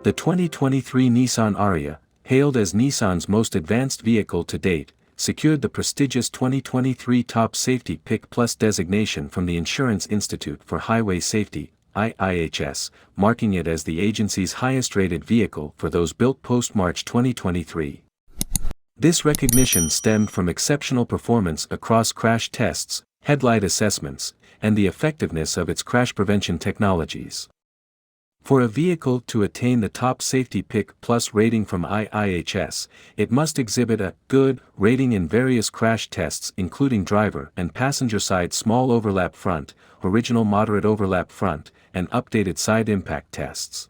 The 2023 Nissan Ariya, hailed as Nissan's most advanced vehicle to date, secured the prestigious 2023 Top Safety Pick Plus designation from the Insurance Institute for Highway Safety, IIHS, marking it as the agency's highest-rated vehicle for those built post-March 2023. This recognition stemmed from exceptional performance across crash tests, headlight assessments, and the effectiveness of its crash prevention technologies. For a vehicle to attain the Top Safety Pick Plus rating from IIHS, it must exhibit a good rating in various crash tests including driver and passenger side small overlap front, original moderate overlap front, and updated side impact tests.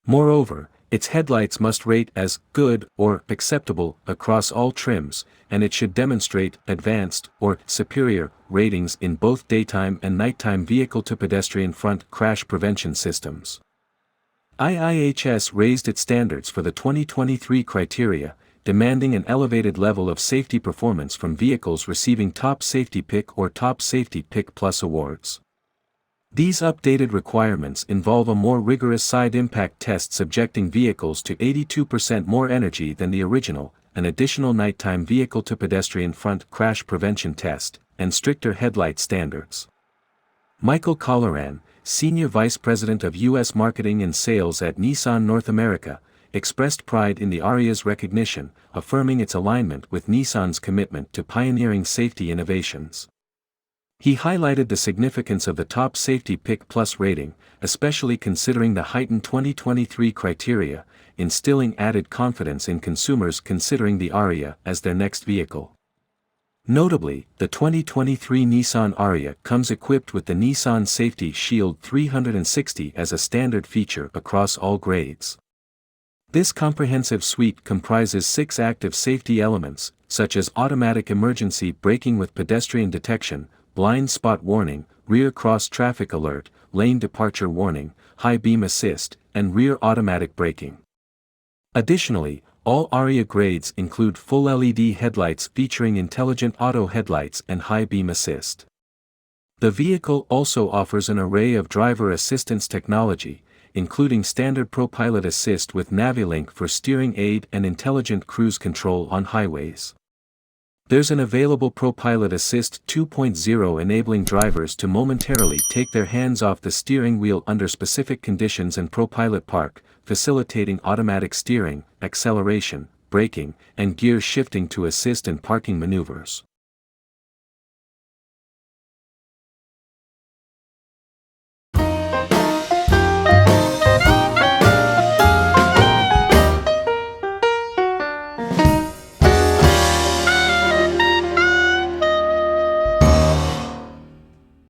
Moreover, its headlights must rate as good or acceptable across all trims, and it should demonstrate advanced or superior ratings in both daytime and nighttime vehicle-to-pedestrian front crash prevention systems. IIHS raised its standards for the 2023 criteria, demanding an elevated level of safety performance from vehicles receiving Top Safety Pick or Top Safety Pick Plus awards. These updated requirements involve a more rigorous side impact test subjecting vehicles to 82% more energy than the original, an additional nighttime vehicle-to-pedestrian front crash prevention test, and stricter headlight standards. Michael Colleran, Senior Vice President of U.S. Marketing and Sales at Nissan North America, expressed pride in the Ariya's recognition, affirming its alignment with Nissan's commitment to pioneering safety innovations. He highlighted the significance of the Top Safety Pick Plus rating, especially considering the heightened 2023 criteria, instilling added confidence in consumers considering the Ariya as their next vehicle. Notably, the 2023 Nissan Ariya comes equipped with the Nissan Safety Shield 360 as a standard feature across all grades. This comprehensive suite comprises 6 active safety elements, such as automatic emergency braking with pedestrian detection, blind spot warning, rear cross traffic alert, lane departure warning, high beam assist, and rear automatic braking. Additionally, all Ariya grades include full LED headlights featuring intelligent auto headlights and high beam assist. The vehicle also offers an array of driver assistance technology, including standard ProPILOT assist with NaviLink for steering aid and intelligent cruise control on highways. There's an available ProPILOT Assist 2.0 enabling drivers to momentarily take their hands off the steering wheel under specific conditions, and ProPILOT Park, facilitating automatic steering, acceleration, braking, and gear shifting to assist in parking maneuvers.